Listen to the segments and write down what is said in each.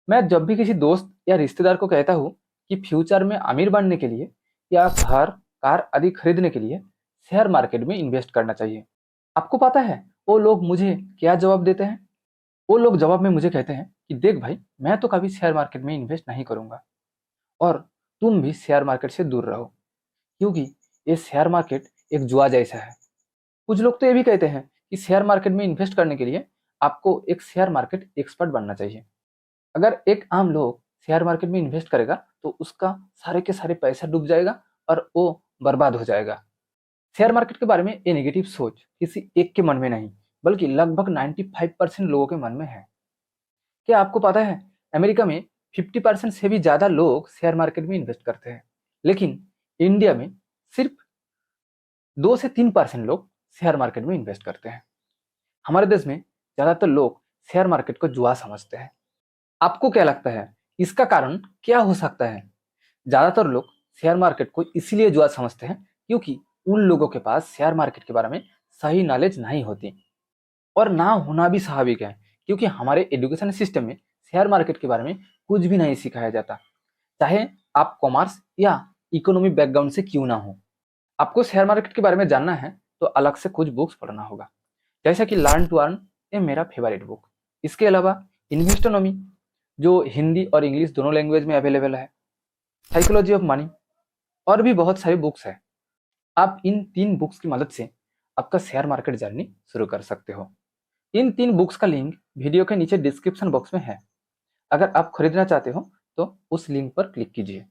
मैं जब भी किसी दोस्त या रिश्तेदार को कहता हूँ कि फ्यूचर में अमीर बनने के लिए या घर, कार आदि खरीदने के लिए शेयर मार्केट में इन्वेस्ट करना चाहिए। आपको पता है वो लोग मुझे क्या जवाब देते हैं? वो लोग जवाब में मुझे कहते हैं कि देख भाई, मैं तो कभी शेयर मार्केट में इन्वेस्ट नहीं करूंगा और तुम भी शेयर मार्केट से दूर रहो, क्योंकि ये शेयर मार्केट एक जुआ जैसा है। कुछ लोग तो ये भी कहते हैं कि शेयर मार्केट में इन्वेस्ट करने के लिए आपको एक शेयर मार्केट एक्सपर्ट बनना चाहिए। अगर एक आम लोग शेयर मार्केट में इन्वेस्ट करेगा तो उसका सारे के सारे पैसा डूब जाएगा और वो बर्बाद हो जाएगा। शेयर मार्केट के बारे में ये नेगेटिव सोच किसी एक के मन में नहीं, बल्कि लगभग 95% लोगों के मन में है। क्या आपको पता है अमेरिका में 50% से भी ज्यादा लोग शेयर मार्केट में इन्वेस्ट करते हैं, लेकिन इंडिया में सिर्फ 2 से 3% लोग शेयर मार्केट में इन्वेस्ट करते हैं। हमारे देश में ज्यादातर लोग शेयर मार्केट को जुआ समझते हैं। आपको क्या लगता है इसका कारण क्या हो सकता है? ज्यादातर लोग शेयर मार्केट को इसीलिए जुआ समझते हैं क्योंकि उन लोगों के पास शेयर मार्केट के बारे में सही नॉलेज नहीं होती, और ना होना भी स्वाभाविक है क्योंकि हमारे एजुकेशन सिस्टम में शेयर मार्केट के बारे में कुछ भी नहीं सिखाया जाता, चाहे आप कॉमर्स या इकोनॉमी बैकग्राउंड से क्यों ना हो। आपको शेयर मार्केट के बारे में जानना है तो अलग से कुछ बुक्स पढ़ना होगा, जैसा कि लर्न टू अर्न, ये मेरा फेवरेट बुक। इसके अलावा इन्वेस्टोनॉमी, जो हिंदी और इंग्लिश दोनों लैंग्वेज में अवेलेबल है, साइकोलॉजी ऑफ मनी, और भी बहुत सारी बुक्स है। आप इन 3 बुक्स की मदद से आपका शेयर मार्केट जर्नी शुरू कर सकते हो। इन 3 बुक्स का लिंक वीडियो के नीचे डिस्क्रिप्शन बॉक्स में है। अगर आप खरीदना चाहते हो तो उस लिंक पर क्लिक कीजिए।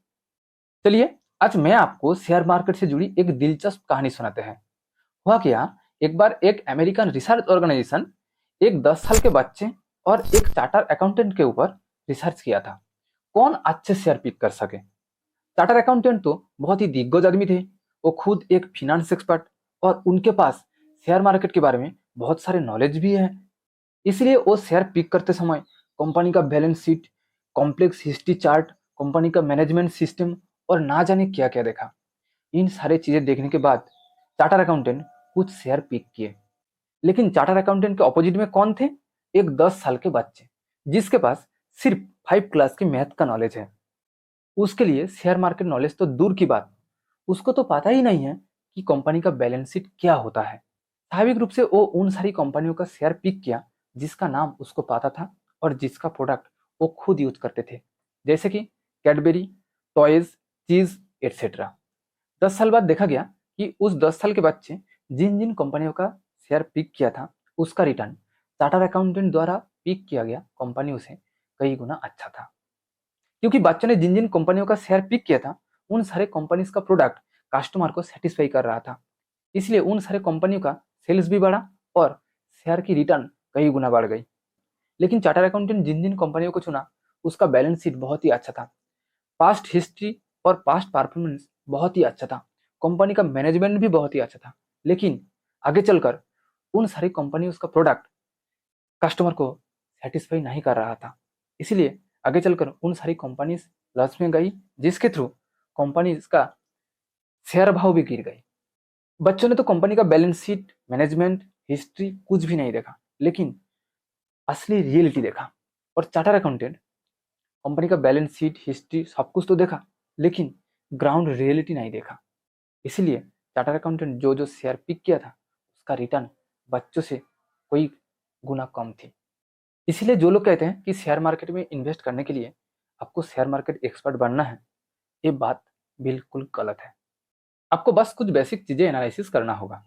चलिए, आज मैं आपको शेयर मार्केट से जुड़ी एक दिलचस्प कहानी सुनाते हैं। हुआ क्या, एक बार एक अमेरिकन रिसर्च ऑर्गेनाइजेशन एक 10 साल के बच्चे और एक चार्टर अकाउंटेंट के ऊपर रिसर्च किया था, कौन अच्छे शेयर पिक कर सके। चार्टर अकाउंटेंट तो बहुत ही दिग्गज आदमी थे, वो खुद एक फिनेंस एक्सपर्ट और उनके पास शेयर मार्केट के बारे में बहुत सारे नॉलेज भी है। इसलिए वो शेयर पिक करते समय कंपनी का balance sheet, complex history chart, company का मैनेजमेंट सिस्टम और ना जाने क्या क्या देखा। इन सारे चीजें देखने के बाद चार्टर अकाउंटेंट कुछ शेयर पिक किए। लेकिन चार्टर अकाउंटेंट के ऑपोजिट में कौन थे? एक 10 साल के बच्चे जिसके पास सिर्फ 5 क्लास की मैथ का नॉलेज है। उसके लिए शेयर मार्केट नॉलेज तो दूर की बात, उसको तो पता ही नहीं है कि कंपनी का बैलेंस शीट क्या होता है। स्वाभाविक रूप से वो उन सारी कंपनियों का शेयर पिक किया जिसका नाम उसको पता था और जिसका प्रोडक्ट वो खुद यूज करते थे, जैसे कि कैडबेरी, टॉयज, चीज एटसेट्रा। 10 साल बाद देखा गया कि उस 10 साल के बच्चे जिन जिन कंपनियों का शेयर पिक किया था उसका रिटर्न चार्टर अकाउंटेंट द्वारा पिक किया गया कंपनियों से कई गुना अच्छा था। क्योंकि बच्चों ने जिन जिन कंपनियों का शेयर पिक किया था उन सारे कंपनीज का प्रोडक्ट कस्टमर को सेटिस्फाई कर रहा था, इसलिए उन सारे कंपनियों का सेल्स भी बढ़ा और शेयर की रिटर्न कई गुना बढ़ गई। लेकिन चार्टर अकाउंटेंट जिन जिन कंपनियों को चुना उसका बैलेंस शीट बहुत ही अच्छा था, पास्ट हिस्ट्री और पास्ट परफॉर्मेंस बहुत ही अच्छा था, कंपनी का मैनेजमेंट भी बहुत ही अच्छा था। लेकिन आगे चलकर उन सारी कंपनी उसका प्रोडक्ट कस्टमर को सेटिस्फाई नहीं कर रहा था, इसलिए आगे चलकर उन सारी कंपनीज लॉस में गई, जिसके थ्रू कंपनीज का शेयर भाव भी गिर गई। बच्चों ने तो कंपनी का बैलेंस शीट, मैनेजमेंट, हिस्ट्री कुछ भी नहीं देखा, लेकिन असली रियलिटी देखा। और चार्टर अकाउंटेंट कंपनी का बैलेंस शीट, हिस्ट्री सब कुछ तो देखा, लेकिन ग्राउंड रियलिटी नहीं देखा। इसलिए चार्टर अकाउंटेंट जो जो शेयर पिक किया था उसका रिटर्न बच्चों से कोई गुना कम थी। इसलिए जो लोग कहते हैं कि शेयर मार्केट में इन्वेस्ट करने के लिए आपको शेयर मार्केट एक्सपर्ट बनना है, ये बात बिल्कुल गलत है। आपको बस कुछ बेसिक चीजें एनालिसिस करना होगा।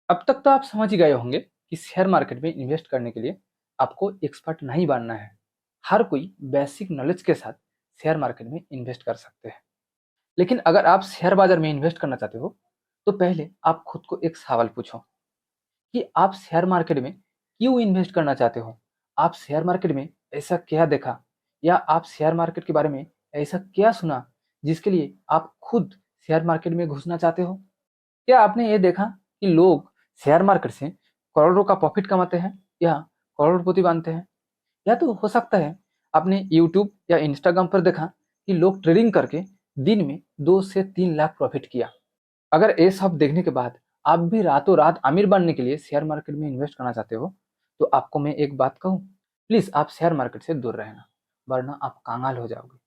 अब तक तो आप समझ ही गए होंगे कि शेयर मार्केट में इन्वेस्ट करने के लिए आपको एक्सपर्ट नहीं बनना है। हर कोई बेसिक नॉलेज के साथ शेयर मार्केट में इन्वेस्ट कर सकते हैं। लेकिन अगर आप शेयर बाजार में इन्वेस्ट करना चाहते हो तो पहले आप खुद को एक सवाल पूछो कि आप शेयर मार्केट में क्यों इन्वेस्ट करना चाहते हो। आप शेयर मार्केट में ऐसा क्या देखा, या आप शेयर मार्केट के बारे में ऐसा क्या सुना जिसके लिए आप खुद शेयर मार्केट में घुसना चाहते हो। क्या आपने ये देखा कि लोग शेयर मार्केट से करोड़ों का प्रॉफिट कमाते हैं या करोड़पति बनते हैं? या तो हो सकता है आपने यूट्यूब या इंस्टाग्राम पर देखा कि लोग ट्रेडिंग करके दिन में 2 से 3 लाख प्रॉफिट किया। अगर ये सब देखने के बाद आप भी रातों रात अमीर बनने के लिए शेयर मार्केट में इन्वेस्ट करना चाहते हो तो आपको मैं एक बात कहूँ, प्लीज आप शेयर मार्केट से दूर रहना। वरना आप कंगाल हो जाओगे।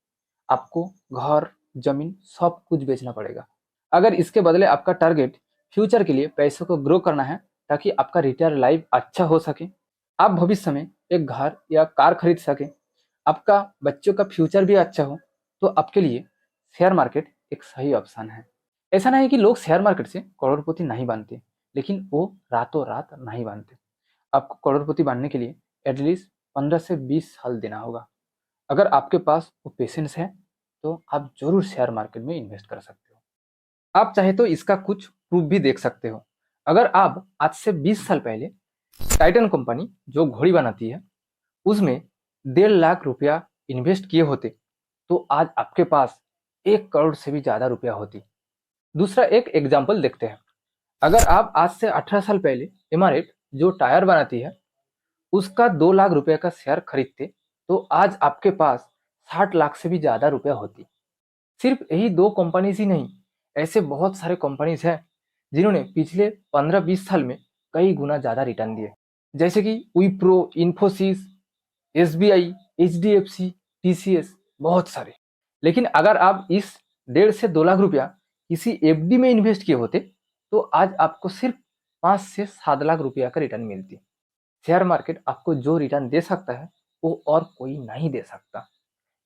आपको घर, जमीन सब कुछ बेचना पड़ेगा। अगर इसके बदले आपका टारगेट फ्यूचर के लिए पैसों को ग्रो करना है ताकि आपका रिटायर लाइफ अच्छा हो सके, आप भविष्य में एक घर या कार खरीद सके, आपका बच्चों का फ्यूचर भी अच्छा हो, तो आपके लिए शेयर मार्केट एक सही ऑप्शन है। ऐसा नहीं है कि लोग शेयर मार्केट से करोड़पति नहीं बनते, लेकिन वो रातों रात नहीं बनते। आपको करोड़पति बनने के लिए एटलीस्ट 15 से 20 साल देना होगा। अगर आपके पास वो पेशेंस है तो आप जरूर शेयर मार्केट में इन्वेस्ट कर सकते हो। आप चाहे तो इसका कुछ प्रूफ भी देख सकते हो। अगर आप आज से 20 साल पहले टाइटन कंपनी जो घोड़ी बनाती है उसमें 1.5 लाख रुपया इन्वेस्ट किए होते तो आज आपके पास 1 करोड़ से भी ज्यादा रुपया होती। दूसरा एक एग्जाम्पल देखते हैं। अगर आप आज से 18 साल पहले एमआरएफ जो टायर बनाती है उसका 2 लाख रुपए का शेयर खरीदते तो आज आपके पास 60 लाख से भी ज्यादा रुपया होती। सिर्फ यही दो कंपनीज ही नहीं, ऐसे बहुत सारे कंपनीज हैं जिन्होंने पिछले 15-20 साल में कई गुना ज्यादा रिटर्न दिए, जैसे कि Wipro, Infosys, SBI, HDFC, TCS, बहुत सारे। लेकिन अगर आप इस 1.5 से 2 लाख रुपया किसी एफडी में इन्वेस्ट किए होते तो आज आपको सिर्फ 5 से 7 लाख रुपया का रिटर्न मिलती। शेयर मार्केट आपको जो रिटर्न दे सकता है वो और कोई नहीं दे सकता।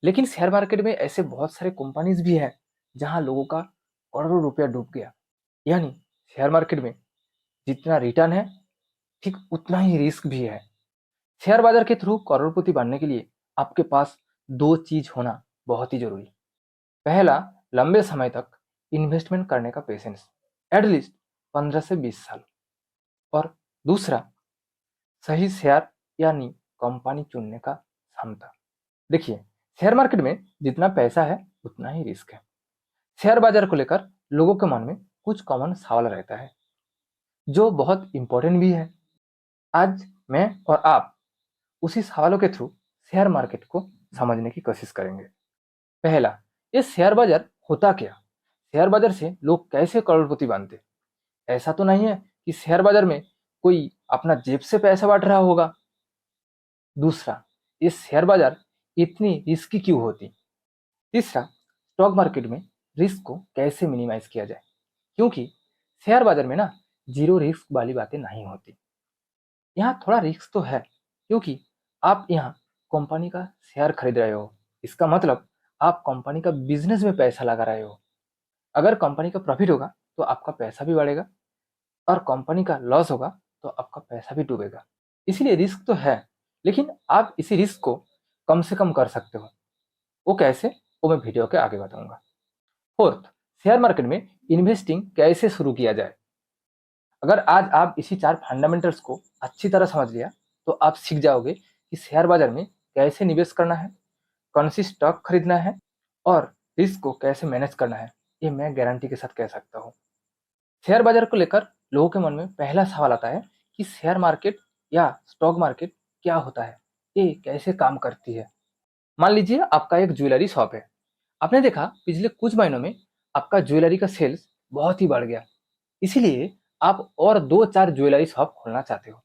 लेकिन शेयर मार्केट में ऐसे बहुत सारे कंपनीज भी हैं जहां लोगों का करोड़ों रुपया डूब गया। यानी शेयर मार्केट में जितना रिटर्न है ठीक उतना ही रिस्क भी है। शेयर बाजार के थ्रू करोड़पति बनने के लिए आपके पास दो चीज होना बहुत ही जरूरी। पहला, लंबे समय तक इन्वेस्टमेंट करने का पेशेंस, एटलीस्ट 15 से 20 साल। और दूसरा, सही शेयर यानी कंपनी चुनने का क्षमता। देखिए, शेयर मार्केट में जितना पैसा है उतना ही रिस्क है। शेयर बाजार को लेकर लोगों के मन में कुछ कॉमन सवाल रहता है जो बहुत इंपॉर्टेंट भी है। आज मैं और आप उसी सवालों के थ्रू शेयर मार्केट को समझने की कोशिश करेंगे। पहला, ये शेयर बाजार होता क्या? शेयर बाजार से लोग कैसे करोड़पति बनते? ऐसा तो नहीं है कि शेयर बाजार में कोई अपना जेब से पैसा बांट रहा होगा। दूसरा, ये शेयर बाजार इतनी रिस्की क्यों होती? तीसरा, स्टॉक मार्केट में रिस्क को कैसे मिनिमाइज किया जाए, क्योंकि शेयर बाजार में ना जीरो रिस्क वाली बातें नहीं होती। यहाँ थोड़ा रिस्क तो है, क्योंकि आप यहाँ कंपनी का शेयर खरीद रहे हो। इसका मतलब आप कंपनी का बिजनेस में पैसा लगा रहे हो। अगर कंपनी का प्रॉफिट होगा तो आपका पैसा भी बढ़ेगा, और कंपनी का लॉस होगा तो आपका पैसा भी डूबेगा। इसीलिए रिस्क तो है, लेकिन आप इसी रिस्क को कम से कम कर सकते हो। वो कैसे, वो मैं वीडियो के आगे बताऊंगा। फोर्थ, शेयर मार्केट में इन्वेस्टिंग कैसे शुरू किया जाए। अगर आज आप इसी 4 फंडामेंटल्स को अच्छी तरह समझ लिया तो आप सीख जाओगे कि शेयर बाजार में कैसे निवेश करना है, कौन सी स्टॉक खरीदना है और रिस्क को कैसे मैनेज करना है। ये मैं गारंटी के साथ कह सकता हूँ। शेयर बाजार को लेकर लोगों के मन में पहला सवाल आता है कि शेयर मार्केट या स्टॉक मार्केट क्या होता है, ये कैसे काम करती है। मान लीजिए आपका एक ज्वेलरी शॉप है। आपने देखा पिछले कुछ महीनों में आपका ज्वेलरी का सेल्स बहुत ही बढ़ गया, इसीलिए आप और 2-4 ज्वेलरी शॉप खोलना चाहते हो।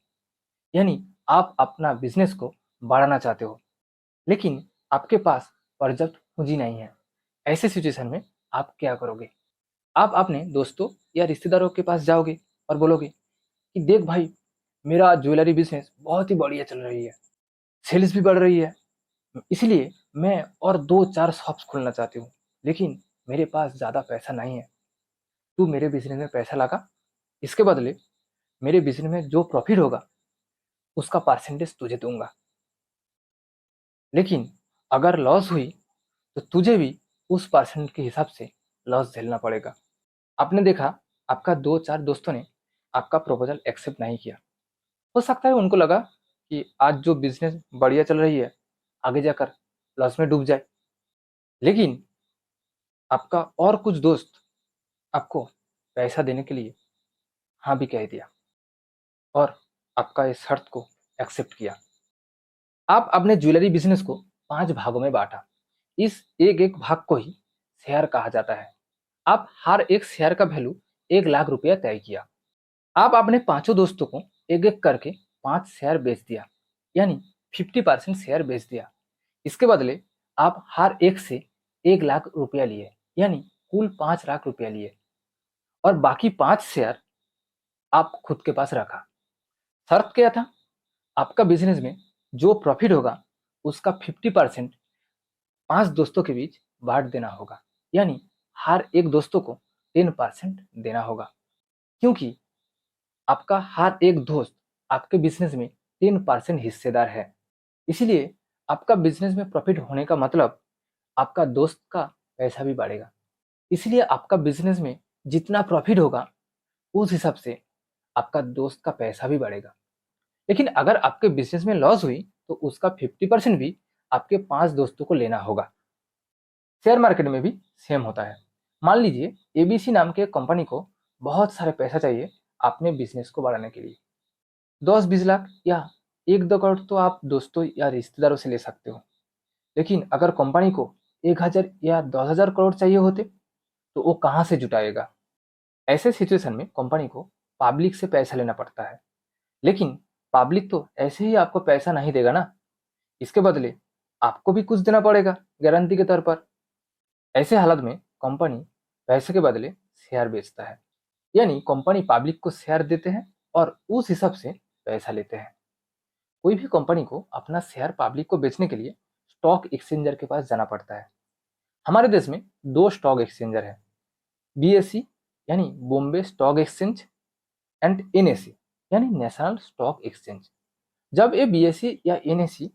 यानी आप अपना बिजनेस को बढ़ाना चाहते हो, लेकिन आपके पास पर्याप्त पूंजी नहीं है। ऐसे सिचुएशन में आप क्या करोगे? आप अपने दोस्तों या रिश्तेदारों के पास जाओगे और बोलोगे कि देख भाई, मेरा ज्वेलरी बिजनेस बहुत ही बढ़िया चल रही है, सेल्स भी बढ़ रही है, इसलिए मैं और 2-4 शॉप्स खोलना चाहती हूँ, लेकिन मेरे पास ज़्यादा पैसा नहीं है। तू मेरे बिजनेस में पैसा लगा, इसके बदले मेरे बिजनेस में जो प्रॉफिट होगा उसका परसेंटेज तुझे दूंगा। लेकिन अगर लॉस हुई तो तुझे भी उस परसेंट के हिसाब से लॉस झेलना पड़ेगा। आपने देखा आपका 2-4 दोस्तों ने आपका प्रपोजल एक्सेप्ट नहीं किया। हो सकता है उनको लगा कि आज जो बिजनेस बढ़िया चल रही है आगे जाकर लॉस में डूब जाए। लेकिन आपका और कुछ दोस्त आपको पैसा देने के लिए हाँ भी कह दिया और आपका इस शर्त को एक्सेप्ट किया। आप अपने ज्वेलरी बिजनेस को 5 भागों में बांटा। इस एक एक भाग को ही शेयर कहा जाता है। आप हर एक शेयर का वैल्यू 1 लाख रुपया तय किया। आप अपने पांचों दोस्तों को एक एक करके 5 शेयर बेच दिया, यानी 50% शेयर बेच दिया। इसके बदले आप हर एक से 1 लाख रुपया लिए, यानी कुल 5 लाख रुपया लिए, और बाकी 5 शेयर आप खुद के पास रखा। शर्त क्या था? आपका बिजनेस में जो प्रॉफिट होगा उसका 50% 5 दोस्तों के बीच बांट देना होगा, यानी हर एक दोस्तों को 10% देना होगा, क्योंकि आपका हर एक दोस्त आपके बिजनेस में 10% हिस्सेदार है। इसीलिए आपका बिजनेस में प्रॉफिट होने का मतलब आपका दोस्त का पैसा भी बढ़ेगा। इसलिए आपका बिजनेस में जितना प्रॉफिट होगा उस हिसाब से आपका दोस्त का पैसा भी बढ़ेगा। लेकिन अगर आपके बिजनेस में लॉस हुई तो उसका 50% भी आपके 5 दोस्तों को लेना होगा। शेयर मार्केट में भी सेम होता है। मान लीजिए एबीसी नाम के कंपनी को बहुत सारे पैसा चाहिए अपने बिजनेस को बढ़ाने के लिए। 10-20 लाख या 1-2 करोड़ तो आप दोस्तों या रिश्तेदारों से ले सकते हो। लेकिन अगर कंपनी को 1,000 या 10,000 करोड़ चाहिए होते तो वो कहाँ से जुटाएगा? ऐसे सिचुएशन में कंपनी को पब्लिक से पैसा लेना पड़ता है। लेकिन पब्लिक तो ऐसे ही आपको पैसा नहीं देगा ना, इसके बदले आपको भी कुछ देना पड़ेगा गारंटी के तौर पर। ऐसे हालत में कंपनी पैसे के बदले शेयर बेचता है, यानी कंपनी पब्लिक को शेयर देते हैं और उस हिसाब से पैसा लेते हैं। कोई भी कंपनी को अपना शेयर पब्लिक को बेचने के लिए स्टॉक एक्सचेंजर के पास जाना पड़ता है। हमारे देश में 2 स्टॉक एक्सचेंजर है, बीएसई यानी Bombay stock exchange and NSE यानी नेशनल स्टॉक एक्सचेंज। जब ये बीएसई या एनएसई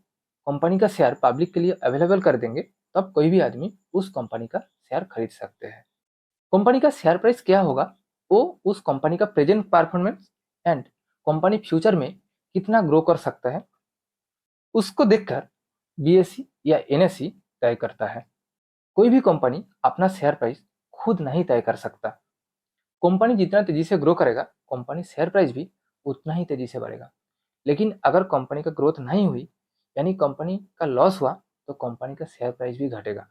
कंपनी का शेयर पब्लिक के लिए अवेलेबल कर देंगे तब कोई भी आदमी उस कंपनी का शेयर खरीद सकते हैं। कंपनी का शेयर प्राइस क्या होगा वो उस कंपनी का present performance and company future में कितना ग्रो कर सकता है उसको देखकर बीएसई या एनएसई तय करता है। कोई भी कंपनी अपना शेयर प्राइस खुद नहीं तय कर सकता। कंपनी जितना तेजी से ग्रो करेगा कंपनी शेयर प्राइस भी उतना ही तेजी से बढ़ेगा। लेकिन अगर कंपनी का ग्रोथ नहीं हुई यानी कंपनी का लॉस हुआ तो कंपनी का शेयर प्राइस भी घटेगा।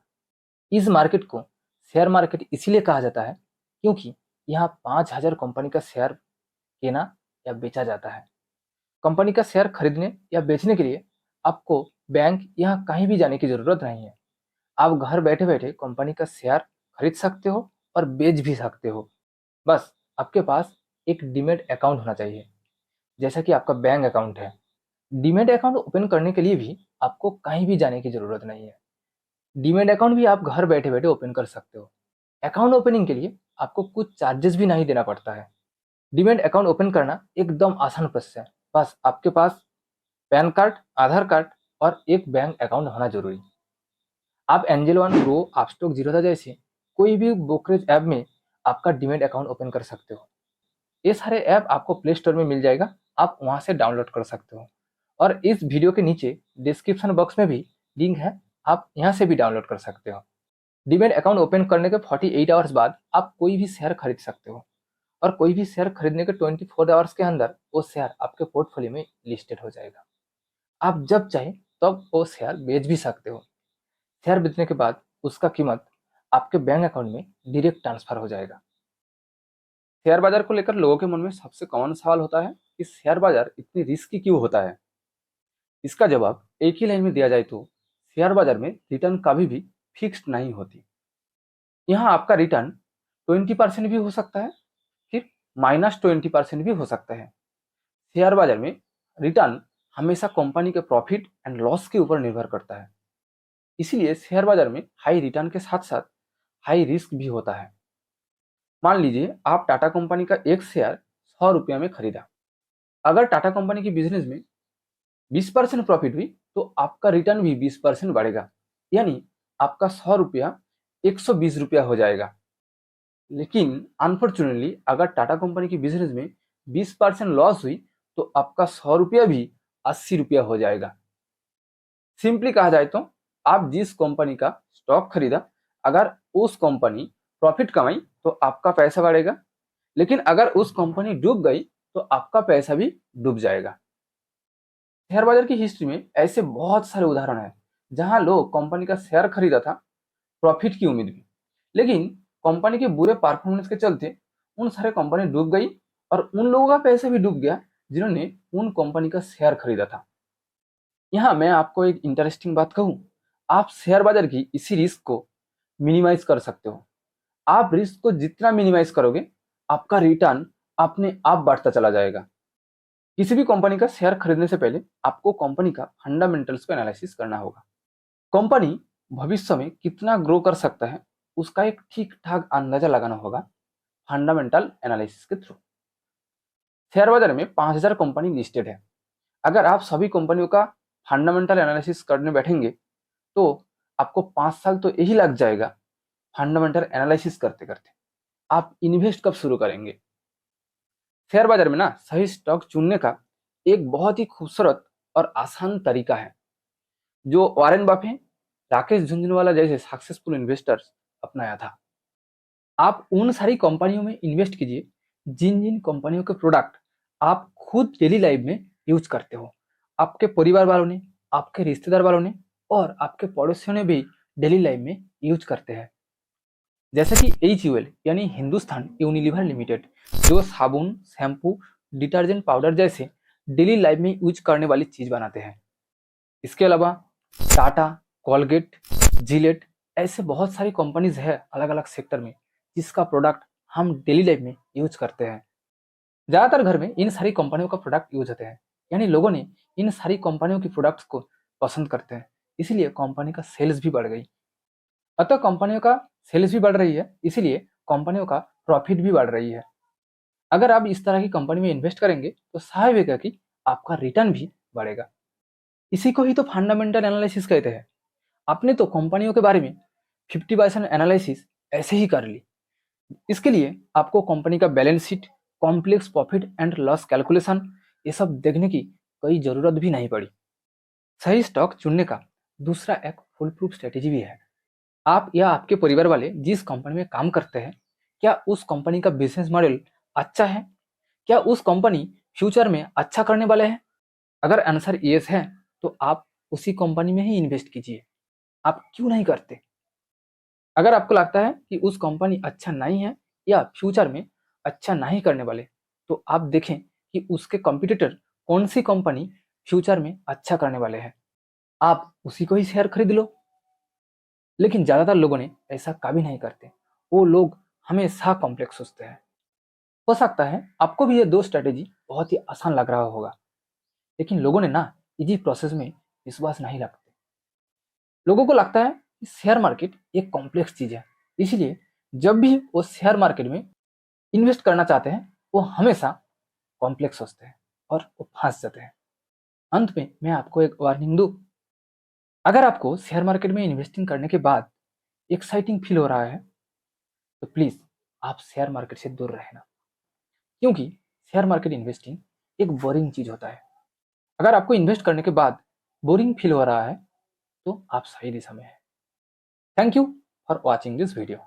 इस मार्केट को शेयर मार्केट इसीलिए कहा जाता है क्योंकि यहाँ 5,000 कंपनी का शेयर लेना या बेचा जाता है। कंपनी का शेयर खरीदने या बेचने के लिए आपको बैंक या कहीं भी जाने की जरूरत नहीं है। आप घर बैठे बैठे कंपनी का शेयर खरीद सकते हो और बेच भी सकते हो। बस आपके पास एक डीमैट अकाउंट होना चाहिए, जैसा कि आपका बैंक अकाउंट है। डीमैट अकाउंट ओपन करने के लिए भी आपको कहीं भी जाने की जरूरत नहीं है। डीमैट अकाउंट भी आप घर बैठे बैठे ओपन कर सकते हो। अकाउंट ओपनिंग के लिए आपको कुछ चार्जेस भी नहीं देना पड़ता है। डीमैट अकाउंट ओपन करना एकदम आसान प्रोसेस है। बस आपके पास पैन कार्ड, आधार कार्ड और एक बैंक अकाउंट होना जरूरी। आप angel one, grow, Upstox, Zerodha जैसे कोई भी ब्रोकरेज ऐप में आपका डीमैट अकाउंट ओपन कर सकते हो। ये सारे ऐप आपको प्ले स्टोर में मिल जाएगा, आप वहां से डाउनलोड कर सकते हो। और इस वीडियो के नीचे डिस्क्रिप्शन बॉक्स में भी लिंक है, आप यहाँ से भी डाउनलोड कर सकते हो। डीमैट अकाउंट ओपन करने के 48 आवर्स बाद आप कोई भी शेयर खरीद सकते हो और कोई भी शेयर खरीदने के 24 आवर्स के अंदर वो शेयर आपके पोर्टफोलियो में लिस्टेड हो जाएगा। आप जब चाहे तब वो शेयर बेच भी सकते हो। शेयर बेचने के बाद उसका कीमत आपके बैंक अकाउंट में डायरेक्ट ट्रांसफर हो जाएगा। शेयर बाजार को लेकर लोगों के मन में सबसे कॉमन सवाल होता है कि शेयर बाजार इतनी रिस्की क्यों होता है। इसका जवाब एक ही लाइन में दिया जाए तो शेयर बाजार में रिटर्न कभी भी फिक्स्ड नहीं होती। यहाँ आपका रिटर्न 20% भी हो सकता है, फिर -20% भी हो सकता है। शेयर बाजार में रिटर्न हमेशा कंपनी के प्रॉफिट एंड लॉस के ऊपर निर्भर करता है। इसीलिए शेयर बाजार में हाई रिटर्न के साथ साथ हाई रिस्क भी होता है। मान लीजिए आप टाटा कंपनी का एक शेयर 100 रुपया में खरीदा। अगर टाटा कंपनी की बिजनेस में 20% प्रॉफिट हुई तो आपका रिटर्न भी 20% बढ़ेगा, यानी आपका 100 रुपया 120 रुपया हो जाएगा। लेकिन अनफॉर्चुनेटली अगर टाटा कंपनी की बिजनेस में 20% लॉस हुई तो आपका 100 रुपया भी 80 रुपया हो जाएगा। सिंपली कहा जाए तो आप जिस कंपनी का स्टॉक खरीदा, अगर उस कंपनी प्रॉफिट कमाई तो आपका पैसा बढ़ेगा, लेकिन अगर उस कंपनी डूब गई तो आपका पैसा भी डूब जाएगा। शेयर बाजार की हिस्ट्री में ऐसे बहुत सारे उदाहरण हैं जहां लोग कंपनी का शेयर खरीदा था प्रॉफिट की उम्मीद में, लेकिन कंपनी के बुरे परफॉर्मेंस के चलते उन सारे कंपनी डूब गई और उन लोगों का पैसा भी डूब गया जिन्होंने उन कंपनी का शेयर खरीदा था। यहाँ मैं आपको एक इंटरेस्टिंग बात कहूँ आप शेयर बाजार की इसी रिस्क को मिनिमाइज कर सकते हो। आप रिस्क को जितना मिनिमाइज करोगे, आपका रिटर्न अपने आप बढ़ता चला जाएगा। किसी भी कंपनी का शेयर खरीदने से पहले आपको कंपनी का फंडामेंटल्स को एनालिसिस करना होगा। कंपनी भविष्य में कितना ग्रो कर सकता है, उसका एक ठीक ठाक अंदाजा लगाना होगा फंडामेंटल एनालिसिस के थ्रू। शेयर बाजार में 5000 कंपनी लिस्टेड है। अगर आप सभी कंपनियों का फंडामेंटल एनालिसिस करने बैठेंगे तो आपको 5 साल तो यही लग जाएगा। फंडामेंटल एनालिसिस करते करते आप इन्वेस्ट कब शुरू करेंगे? शेयर बाजार में ना सही स्टॉक चुनने का एक बहुत ही खूबसूरत और आसान तरीका है जो वॉरेन बफे, राकेश झुंझुनवाला जैसे सक्सेसफुल इन्वेस्टर्स अपनाया था। आप उन सारी कंपनियों में इन्वेस्ट कीजिए जिन जिन कंपनियों के प्रोडक्ट आप खुद डेली लाइफ में यूज करते हो, आपके परिवार वालों ने, आपके रिश्तेदार वालों ने और आपके पड़ोसियों ने भी डेली लाइफ में यूज करते हैं। जैसे कि HUL यानी हिंदुस्तान यूनिलीवर लिमिटेड, जो साबुन, शैम्पू, डिटर्जेंट पाउडर जैसे डेली लाइफ में यूज करने वाली चीज बनाते हैं। इसके अलावा टाटा, कोलगेट, जिलेट ऐसे बहुत सारी कंपनीज है अलग अलग सेक्टर में जिसका प्रोडक्ट हम डेली लाइफ में यूज करते हैं। ज्यादातर घर में इन सारी कंपनियों का प्रोडक्ट यूज होते हैं, यानी लोगों ने इन सारी कंपनियों की प्रोडक्ट्स को पसंद करते हैं, इसीलिए कंपनी का सेल्स भी बढ़ गई। अतः कंपनियों का सेल्स भी बढ़ रही है, इसीलिए कंपनियों का प्रॉफिट भी बढ़ रही है। अगर आप इस तरह की कंपनी में इन्वेस्ट करेंगे तो स्वाभाविक है कि आपका रिटर्न भी बढ़ेगा। इसी को ही तो फंडामेंटल एनालिसिस कहते हैं। आपने तो कंपनियों के बारे में 50% एनालिसिस ऐसे ही कर ली। इसके लिए आपको कंपनी का balance sheet, complex profit and loss calculation ये सब देखने की कोई जरूरत भी नहीं पड़ी। सही स्टॉक चुनने का दूसरा एक फुल प्रूफ स्ट्रेटेजी भी है। आप या आपके परिवार वाले जिस कंपनी में काम करते हैं, क्या उस कंपनी का बिजनेस मॉडल अच्छा है? क्या उस कंपनी फ्यूचर में अच्छा करने वाले हैं? अगर आंसर यस है तो आप उसी कंपनी में ही इन्वेस्ट कीजिए। आप क्यों नहीं करते? अगर आपको लगता है कि उस कंपनी अच्छा नहीं है या फ्यूचर में अच्छा नहीं करने वाले, तो आप देखें कि उसके कॉम्पिटिटर कौन सी कंपनी फ्यूचर में अच्छा करने वाले हैं, आप उसी को ही शेयर खरीद लो। लेकिन ज्यादातर लोगों ने ऐसा कभी नहीं करते। वो लोग हमेशा कॉम्प्लेक्स सोचते हैं। हो सकता है आपको भी ये दो स्ट्रेटेजी बहुत ही आसान लग रहा होगा, लेकिन लोगों ने ना इजी प्रोसेस में विश्वास नहीं रखते। लोगों को लगता है कि शेयर मार्केट एक कॉम्प्लेक्स चीज है, इसलिए जब भी वो शेयर मार्केट में इन्वेस्ट करना चाहते हैं वो हमेशा कॉम्प्लेक्स सोचते हैं और वो फंस जाते हैं। अंत में मैं आपको एक वार्निंग दूं, अगर आपको शेयर मार्केट में इन्वेस्टिंग करने के बाद एक्साइटिंग फील हो रहा है तो प्लीज आप शेयर मार्केट से दूर रहना, क्योंकि शेयर मार्केट इन्वेस्टिंग एक बोरिंग चीज होता है। अगर आपको इन्वेस्ट करने के बाद बोरिंग फील हो रहा है तो आप सही दिशा में हैं। Thank you for watching this video.